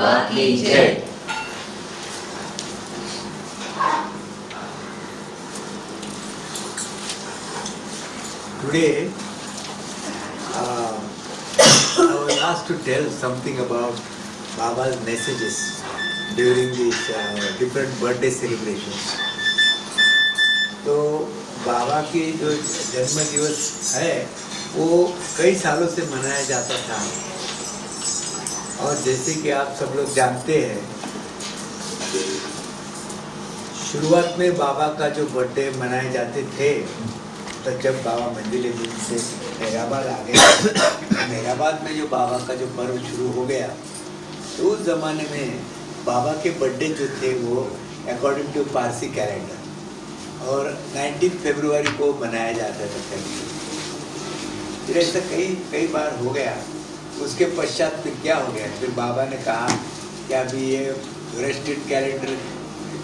बाबा की जय। Today, I was asked to tell something about Baba's messages during these different birthday celebrations. तो बाबा की जो जन्म दिवस है वो कई सालों से मनाया जाता था, और जैसे कि आप सब लोग जानते हैं, शुरुआत में बाबा का जो बर्थडे मनाए जाते थे, तो जब बाबा मंदिर से हैदराबाद आ गए, हैदराबाद में जो बाबा का जो पर्व शुरू हो गया, तो उस ज़माने में बाबा के बर्थडे जो थे वो अकॉर्डिंग टू पारसी कैलेंडर और 19 फरवरी को मनाया जाता था। फिर ऐसा कई बार हो गया। उसके पश्चात फिर क्या हो गया, फिर बाबा ने कहा कि अभी ये वेस्टर्न कैलेंडर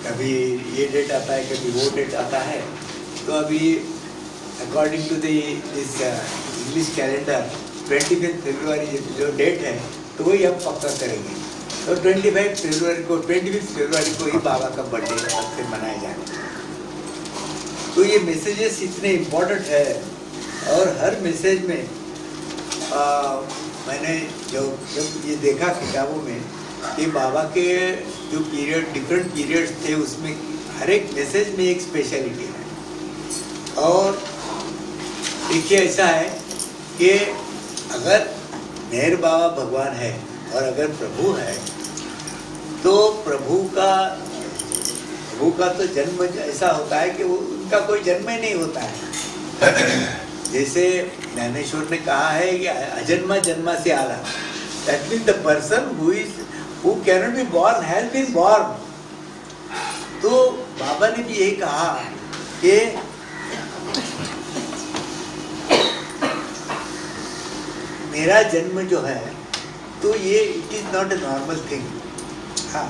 कभी ये डेट आता है, कभी वो डेट आता है, तो अभी according to this English calendar 25 फरवरी जो डेट है तो वही हम पक्का करेंगे। तो 25 फरवरी को ही बाबा का बर्थडे से मनाया जाएगा। तो ये मैसेजेस इतने इम्पोर्टेंट है, और हर मैसेज में मैंने जब ये देखा किताबों में कि बाबा के जो डिफरेंट पीरियड्स थे, उसमें हर एक मैसेज में एक स्पेशलिटी है। और देखिए ऐसा है कि अगर मेहर बाबा भगवान है और अगर प्रभु है, तो प्रभु का तो जन्म ऐसा होता है कि वो उनका कोई जन्म ही नहीं होता है। जैसे ज्ञानेश्वर ने कहा है कि अजन्मा जन्मा से आला, that means the person who cannot be born has been born. तो बाबा ने भी यही कहा कि मेरा जन्म जो है तो ये it is not a normal thing. हाँ,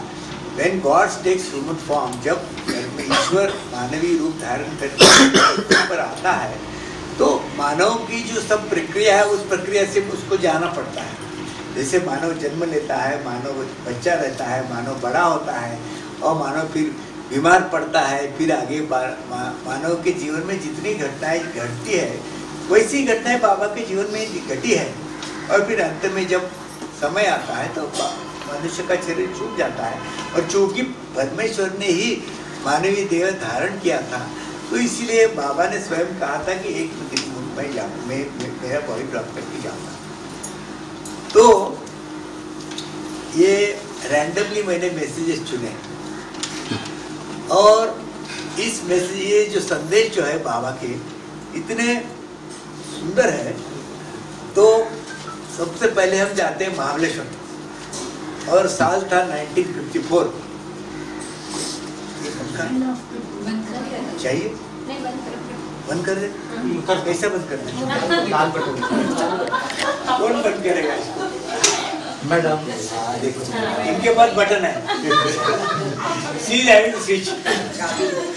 when God takes human form, जब ईश्वर मानवीय रूप धारण करके पर आता है, तो मानव की जो सब प्रक्रिया है उस प्रक्रिया से उसको जाना पड़ता है। जैसे मानव जन्म लेता है, मानव बच्चा रहता है, मानव बड़ा होता है, और मानव फिर बीमार पड़ता है, फिर आगे मानव के जीवन में जितनी घटनाएं घटती है वैसी घटनाएं बाबा के जीवन में घटी है। और फिर अंत में जब समय आता है तो मनुष्य का शरीर छूट जाता है, और चूंकि परमेश्वर ने ही मानवीय देह धारण किया था, तो इसीलिए बाबा ने स्वयं कहा था कि एक दिन मैं जाऊँ, मेरा बॉडी ड्रॉप करके जाऊँगा। तो ये रैंडमली मैंने मैसेजेस चुने, और इस मैसेज ये जो संदेश जो है बाबा के इतने सुंदर है। तो सबसे पहले हम जाते हैं महाबलेश्वर, और साल था 1954। चाहिए बंद कर दे, कैसे बंद कर दे, कौन बंद करेगा इसको? मैडम देखो, इनके पास बटन है, स्विच।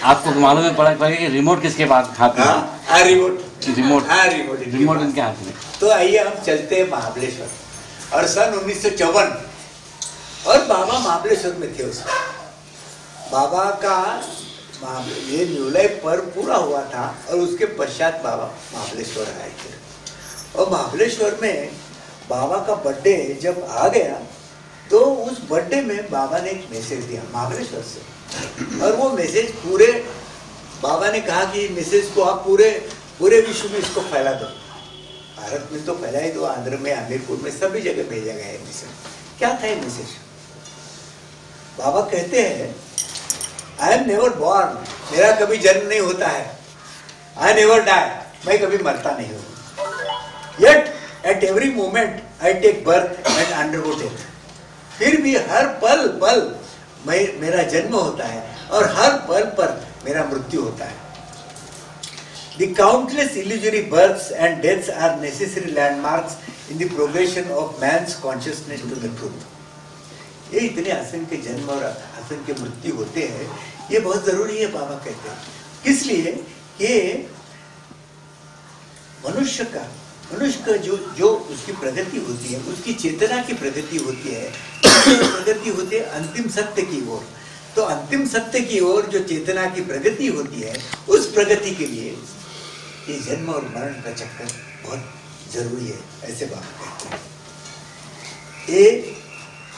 आपको मालूम है पड़ा कि रिमोट किसके पास हाथ में? रिमोट इनके हाथ में। तो आइए हम चलते हैं महाबलेश्वर, और सन 1954, और बाबा महाबलेश्वर में थे। उस बाबा का ये न्यू लाइफ पर्व पूरा हुआ था, और उसके पश्चात बाबा महाबलेश्वर आए थे। और महाबलेश्वर में बाबा का बर्थडे जब आ गया, तो उस बर्थडे में बाबा ने एक मैसेज दिया महाबलेश्वर से, और वो मैसेज पूरे बाबा ने कहा कि मैसेज को आप पूरे विश्व में इसको फैला दो। भारत में तो फैला ही दो, आंध्र में, हमीरपुर में, सभी जगह भेजा गया है मैसेज। क्या था ये मैसेज? बाबा कहते हैं, आई एम नेवर बॉर्न, मेरा कभी जन्म नहीं होता है। आई नेवर डाई, मैं कभी मरता नहीं हूँ। Yet at every moment I take birth and undergo death. फिर भी हर पल मेरा जन्म होता है, और हर पल पर मेरा मृत्यु होता है। The countless illusory births and deaths are necessary landmarks in the progression of man's consciousness to the truth. ये इतने असंख्य जन्म और असंख्य मृत्यु होते हैं, ये बहुत जरूरी है बाबा कहते हैं। किस लिए? कि मनुष्य का मनुष्य का जो उसकी प्रगति होती है, उसकी चेतना की प्रगति होती है, प्रगति होती है अंतिम सत्य की ओर। तो अंतिम सत्य की ओर जो चेतना की प्रगति होती है, उस प्रगति के लिए ये जन्म और मरण का चक्कर बहुत जरूरी है, ऐसे बाबा कहते हैं।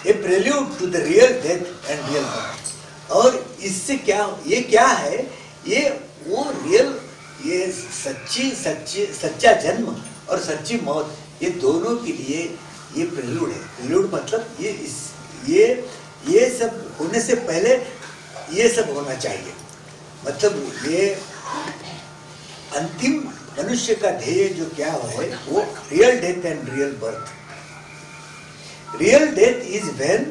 A prelude to the real death and real birth. और इससे ये क्या है, ये वो रियल, ये सच्चा जन्म और सच्ची मौत, ये दोनों के लिए ये प्रेल्यूड है। प्रेल्यूड मतलब ये सब होने से पहले ये सब होना चाहिए। मतलब ये अंतिम मनुष्य का ध्येय जो क्या है, वो real death and real birth. Real death is when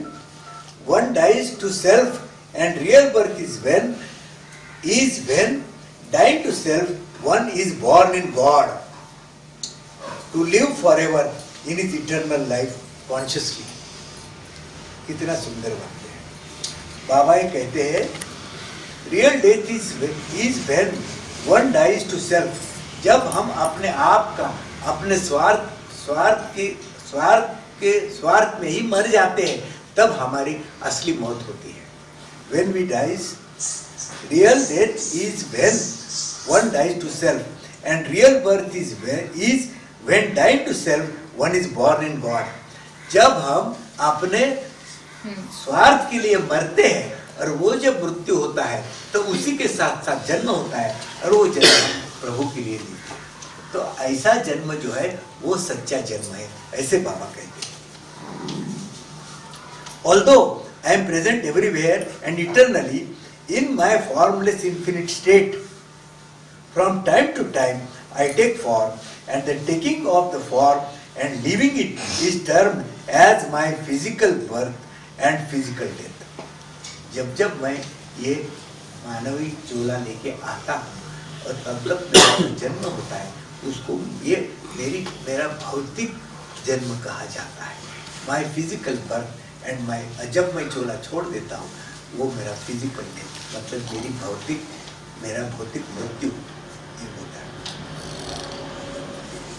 one dies to self, and real birth is when dying to self one is born in God to live forever in his eternal life consciously। कितना सुंदर वाक्य है। बाबा ये कहते हैं real death is when one dies to self. जब हम अपने आप का, अपने स्वार्थ में ही मर जाते हैं, तब हमारी असली मौत होती है। When we dies, real death is when one dies to self, and real birth is when dying to self one is born in God। जब हम अपने स्वार्थ के लिए मरते हैं और वो जब मृत्यु होता है, तो उसी के साथ साथ जन्म होता है, और वो जन्म प्रभु के लिए देते हैं। तो ऐसा जन्म जो है वो सच्चा जन्म है, ऐसे बाबा कहते हैं। Although I am present everywhere and eternally in my formless infinite state, from time to time I take form, and the taking of the form and leaving it is termed as my physical birth and physical death। जब जब मैं ये मानवी चोला लेके आता हूँ और तब मेरा जन्म होता है, उसको ये मेरा भौतिक जन्म कहा जाता है। माई फिजिकल बर्थ एंड माई, जब मैं चोला छोड़ देता हूँ वो मेरा फिजिकल डेथ, मतलब मेरा भौतिक मृत्यु ये होता है।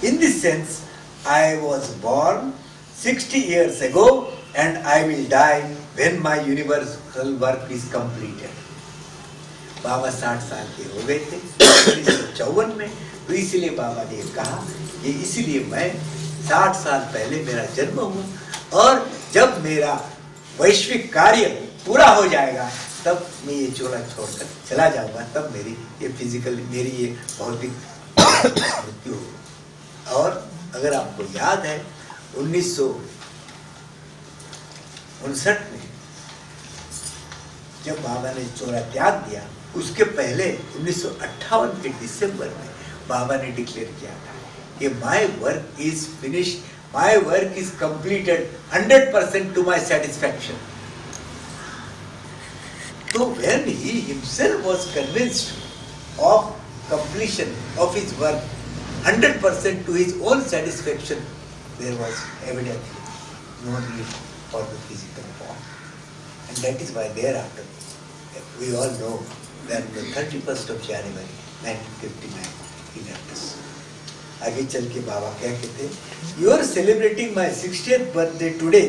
In this sense, I was born 60 years ago and I will die when my universal work is completed। बाबा 60 साल के हो गए थे 1954 में, तो इसलिए बाबा ने कहा कि इसलिए मैं 60 साल पहले मेरा जन्म हुआ, और जब मेरा वैश्विक कार्य पूरा हो जाएगा तब मैं ये चोला छोड़कर चला जाऊंगा, तब मेरी ये भौतिक मृत्यु होगी। और अगर आपको याद है 1959 में जब बाबा ने चोला त्याग दिया, उसके पहले 1958 के दिसंबर में बाबा ने डिक्लेयर किया था कि my work is finished, my work is completed 100% to my satisfaction. तो when he himself was convinced of completion of his work 100% to his own satisfaction, there was evidently no need for the physical form, and that is why thereafter we all know that the 31st of January 1959 he left us। आगे चल के बाबा क्या कहते हैं, you are celebrating my 60th birthday today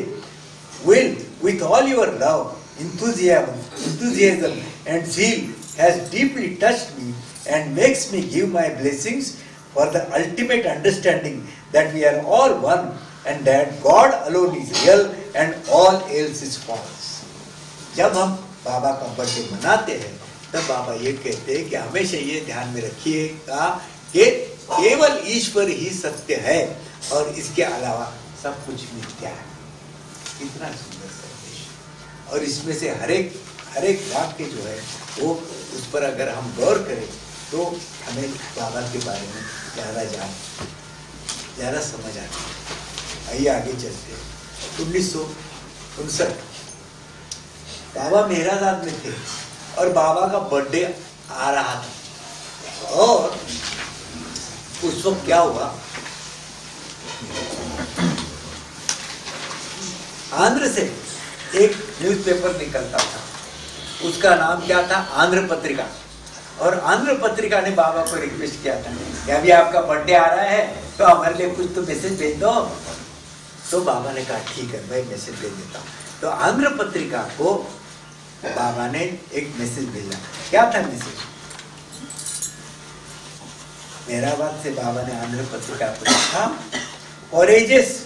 will with all your love, enthusiasm and zeal has deeply touched me and makes me give my blessings for the ultimate understanding that we are all one and that God alone is real and all else is false। जब हम बाबा का birthday मनाते हैं तब बाबा ये कहते हैं कि हमेशा ये ध्यान में रखिएगा कि केवल ईश्वर ही सत्य है और इसके अलावा सब कुछ मिथ्या है। कितना सुंदर संदेश, और इसमें से हर एक वाक्य जो है वो उस पर अगर हम गौर करें तो हमें बाबा के बारे में ज़्यादा समझ आती है। आइए आगे चलते हैं। 1959 बाबा मेहराबाद में थे और बाबा का बर्थडे आ रहा था, और उस वक्त क्या हुआ, आंध्र से एक न्यूज़पेपर निकलता था, उसका नाम क्या था, आंध्र पत्रिका। और आंध्र पत्रिका ने बाबा को रिक्वेस्ट किया था कि अभी आपका बर्थडे आ रहा है तो हमारे लिए कुछ तो मैसेज भेज दो। तो बाबा ने कहा ठीक है मैं मैसेज भेज देता हूँ। तो आंध्र पत्रिका को बाबा ने एक मैसेज भेजा। क्या था मैसेज? मेहराबाद से बाबा ने आंध्र पत्रिका को लिखा, for ages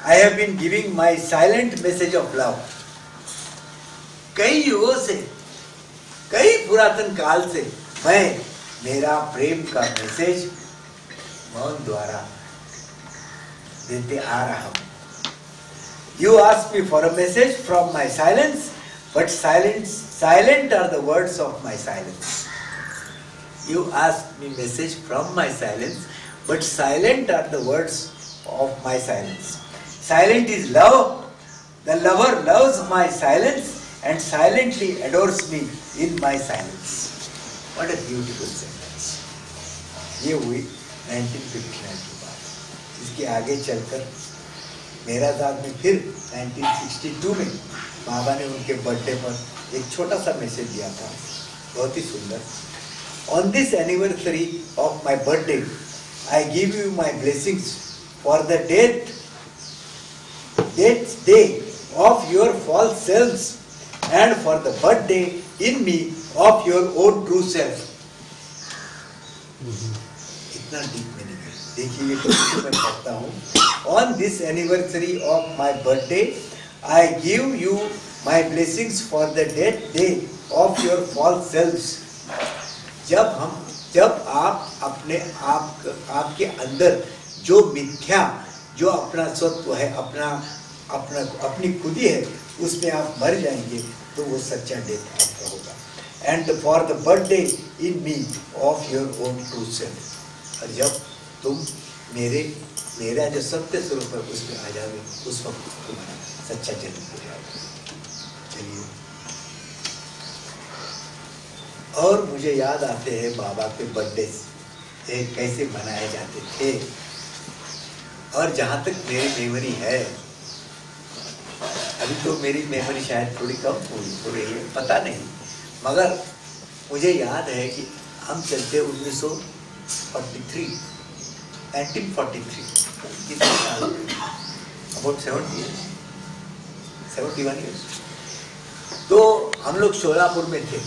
I have been giving my silent message of love. कई युगों से, कई पुरातन काल से मैं मेरा प्रेम का मैसेज मौन द्वारा देते आ रहा हूं। You ask me for a message from my silence, but silent are the words of my silence. You ask me message from my silence, but silent are the words of my silence. Silent is love. The lover loves my silence and silently adores me in my silence. What a beautiful sentence. ये हुई 1959 की बात। इसके आगे चलकर Mehrabad में फिर 1962 में बाबा ने उनके बर्थडे पर एक छोटा सा मैसेज दिया था, बहुत ही सुंदर। On this anniversary of my birthday I give you my blessings for the death day of your false selves and for the birthday in me of your own true self. इतना deep meaning है। देखिए ये तो मैं पढ़ता हूँ। On this anniversary of my birthday, I give you my blessings for the day of your false selves. जब आप अपने आपके अंदर जो मिथ्या, जो अपना सत्व है, अपनी खुदी है, उसमें आप मर जाएंगे तो वो सच्चा डेथ आपका होगा। And for the birthday in me of your own true self. और जब तुम मेरा जो सत्य स्वरूप है उसमें आ जाओगे, उस वक्त तुम्हारा सच्चा जन्म हो जाएगा। चलिए, और मुझे याद आते हैं बाबा के बर्थडे कैसे मनाए जाते थे। और जहाँ तक मेरी मेमोरी है, अभी तो मेरी मेमोरी शायद थोड़ी कम हो रही है, पता नहीं, मगर मुझे याद है कि हम चलते 1943 कितने साल, अबाउट 71 ईयर्स। तो हम लोग शोलापुर में थे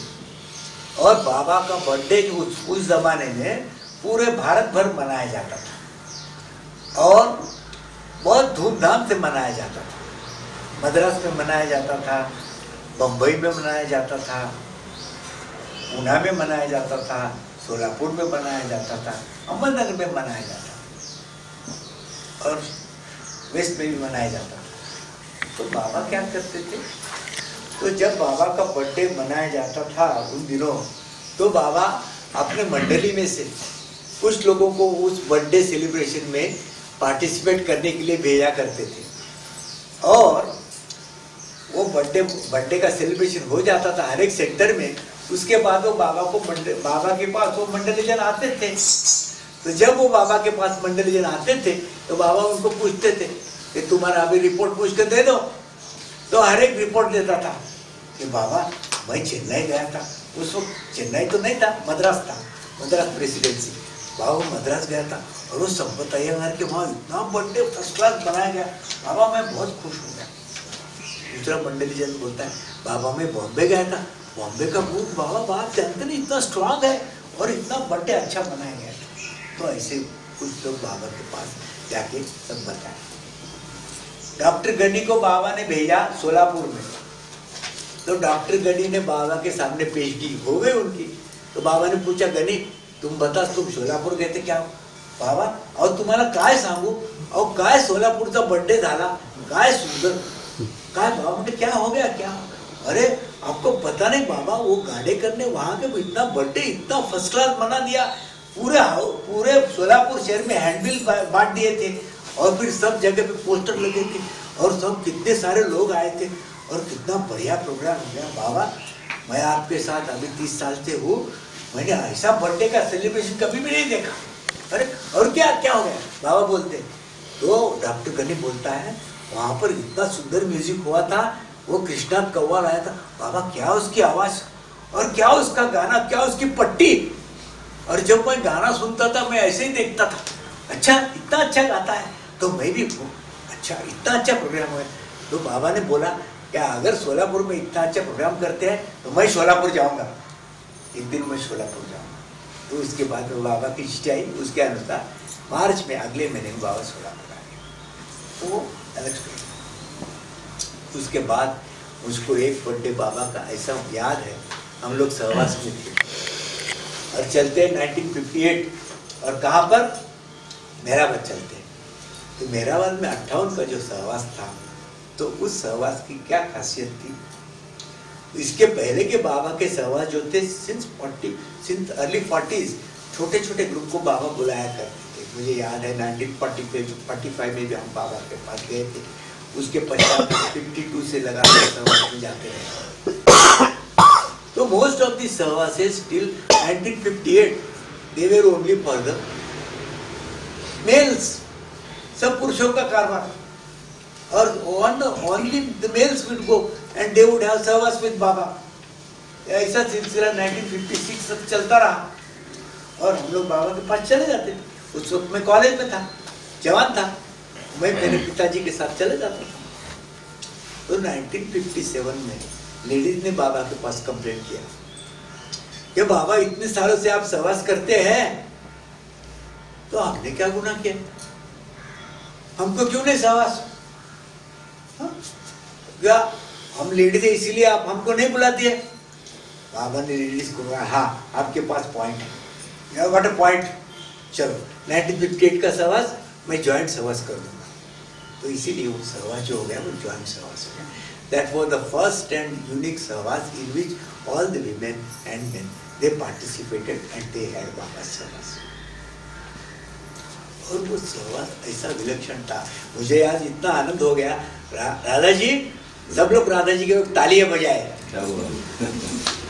और बाबा का बर्थडे उस जमाने में पूरे भारत भर मनाया जाता था और बहुत धूमधाम से मनाया जाता था। मद्रास में मनाया जाता था, बम्बई में मनाया जाता था, पूना में मनाया जाता था, शोलापुर में मनाया जाता था, अहमदनगर में मनाया जाता था और वेस्ट में भी मनाया जाता था। तो बाबा क्या करते थे, तो जब बाबा का बर्थडे मनाया जाता था उन दिनों, तो बाबा अपने मंडली में से कुछ लोगों को उस बर्थडे सेलिब्रेशन में पार्टिसिपेट करने के लिए भेजा करते थे। और वो बर्थडे का सेलिब्रेशन हो जाता था हर एक सेंटर में। उसके बाद वो बाबा के पास वो मंडली जन आते थे। तो जब वो बाबा के पास मंडली जन आते थे तो बाबा उनको पूछते थे कि तुम्हारा अभी रिपोर्ट पूछ कर दे दो। तो हर एक रिपोर्ट देता था कि बाबा मैं चेन्नई गया था। उस वक्त चेन्नई तो नहीं था, मद्रास था, मद्रास प्रेसिडेंसी। बाबा मद्रास गया था और वो संपत अय्यर के वहाँ इतना बर्थडे फर्स्ट क्लास बनाया गया। बाबा मैं बहुत खुश हो गया। दूसरा मंडली जन बोलता है बाबा मैं बॉम्बे गया था, बॉम्बे का बूथ बाबा बात जानते नहीं इतना स्ट्रांग है और इतना बर्थडे अच्छा बनाया गया। तो ऐसे कुछ लोग बाबा के पास जाके सब बताए। डॉक्टर गनी को बाबा ने भेजा सोलापुर में। तो डॉक्टर गनी ने बाबा के सामने पेशगी हो गई उनकी। तो बाबा ने पूछा गनी तुम बता तुम सोलापुर गए थे क्या बाबा, और तुम्हाला काय सांगू, और काय सोलापुरचा बर्थडे झाला, काय सुंदर, काय बाबा म्हणजे क्या हो गया क्या। अरे आपको पता नहीं बाबा, वो गाड़े करने वहां के इतना बर्थडे इतना फर्स्ट क्लास बना दिया। पूरे सोलापुर शहर में हैंडबिल बांट दिए थे और फिर सब जगह पे पोस्टर लगे थे और सब कितने सारे लोग आए थे और कितना बढ़िया प्रोग्राम हो गया। बाबा मैं आपके साथ अभी 30 साल से हूँ, मैंने ऐसा बर्थडे का सेलिब्रेशन कभी भी नहीं देखा। अरे और क्या क्या हो गया बाबा बोलते। तो डॉक्टर गनी बोलता है वहाँ पर इतना सुंदर म्यूजिक हुआ था, वो कृष्णात कव्वाल आया था। बाबा क्या उसकी आवाज़, और क्या उसका गाना, क्या उसकी पट्टी। और जब मैं गाना सुनता था मैं ऐसे ही देखता था, अच्छा इतना अच्छा गाता है, तो मैं भी अच्छा इतना अच्छा प्रोग्राम है। तो बाबा ने बोला क्या अगर सोलापुर में इतना अच्छा प्रोग्राम करते हैं तो मैं सोलापुर जाऊंगा, एक दिन मैं सोलापुर जाऊंगा। तो उसके बाद में बाबा की चिट्ठी आई, उसके अनुसार मार्च में अगले महीने में बाबा सोलापुर आ गए। तो अलग स्टोरी। उसके बाद मुझको एक बर्थडे बाबा का ऐसा याद है, हम लोग सहवास में थे और चलते 1958 और कहाँ पर मेहराबाद चलते। तो मेहराबाद में 58 का जो सहवास था, तो उस सहवास की क्या खासियत थी, इसके पहले के बाबा के सहवास जो थे सिंस अर्ली 40s छोटे छोटे ग्रुप को बाबा बुलाया करते थे। मुझे याद है 1945 में भी हम बाबा के पास गए थे, उसके पश्चात 52 से लगातार सहवास में जाते रहे। तो most of the sahavases till 1958 they were only for the males, सब पुरुषों का कारभार। और only the males would go and they would have सहवास with बाबा। ऐसा सिलसिला 1956 तक चलता रहा और हम लोग बाबा के पास चले जाते थे। उस वक्त मैं कॉलेज में था, जवान था, मैं मेरे पिताजी के साथ चले जाता था। तो 1957 में लेडीज ने बाबा के पास कंप्लेंट किया कि बाबा इतने सालों से आप सहवास करते हैं, तो आपने क्या गुनाह किया, हमको क्यों नहीं सहवास? क्या हम लेडीज है इसीलिए आप हमको नहीं बुलाती है? बाबा ने लेडीज को कहा हाँ आपके पास पॉइंट है, व्हाट अ पॉइंट, चलो 1958 का सहवास मैं ज्वाइंट सहवास कर दूंगा। तो इसीलिए वो सहवास जो हो गया वो ज्वाइंट सहवास हो गया। That was the first and unique sahavas in which all the women and men they participated and they had Baba sahavas. और वो सहवास ऐसा विलक्षण था, मुझे आज इतना आनंद हो गया। राधा जी, सब लोग राधा जी के तालियां बजाए,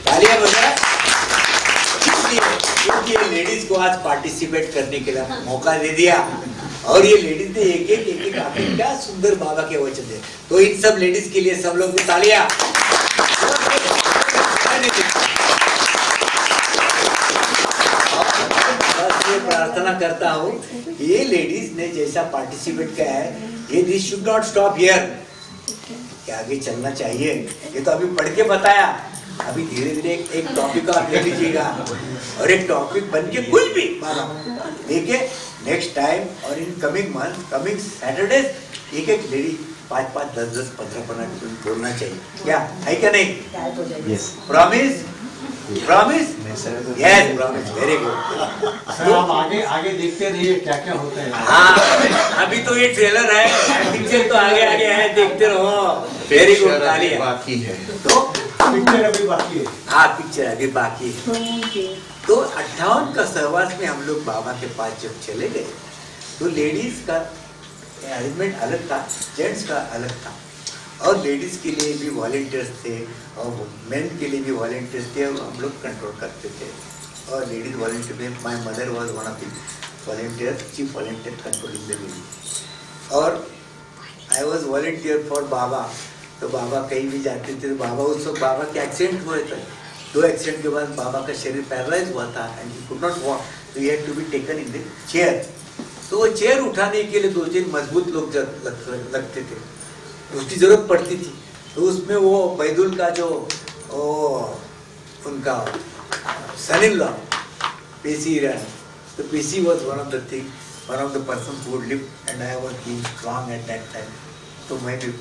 तालियां बजाए, क्योंकि ये लेडीज को आज पार्टिसिपेट करने के लिए मौका दे दिया। और ये लेडीज ने एक एक आके क्या सुंदर बाबा के वचन दे। तो इन सब लेडीज के लिए सब लोग तालियां। प्रार्थना करता हूँ ये लेडीज ने जैसा पार्टिसिपेट किया है, ये this should not stop here, क्या आगे चलना चाहिए। ये तो अभी पढ़ के बताया, अभी धीरे धीरे एक टॉपिक आप ले लीजिएगा और एक टॉपिक बन के कुछ भी देखिए नेक्स्ट टाइम और in coming month, coming Saturday एक लेडी 5-5, 10-10, 15-15 बोलना चाहिए, क्या है क्या नहीं? Yes, promise, promise, yes promise, very good. Sir आप आगे देखते रहिए क्या क्या होता है। हाँ अभी तो ये ट्रेलर है, पिक्चर तो आगे है, देखते रहो। वेरी गुड, तालियां। बाकी है तो पिक्चर अभी बाकी है। हाँ पिक्चर अभी बाकी है। तो 58 का सहवास में हम लोग बाबा के पास जब चले गए तो लेडीज का अरेंजमेंट अलग था, जेंट्स का अलग था। और लेडीज के लिए भी वॉलेंटियर्स थे और मेन के लिए भी वॉलेंटियर्स थे, और हम लोग कंट्रोल करते थे। और लेडीज वॉलेंटियर में my mother was one of the volunteer, chief volunteer controlling the ladies. और आई वाज वॉलेंटियर फॉर बाबा। तो बाबा कहीं भी जाते थे तो बाबा, उस वक्त बाबा के एक्सीडेंट हुए थे, 2 एक्सीडेंट के बाद बाबा का शरीर पैरालाइज हुआ था and he could not walk, तो he had to be taken in the chair. तो वो चेयर उठाने के लिए 2-3 मजबूत लोग लगते थे, उसकी जरूरत पड़ती थी। तो उसमें वो बैदुल का जो उनका सन इन लॉ पेशी ईरानी, तो पेशी was one of the person who lived and I was being strong at that time. तो मैं भी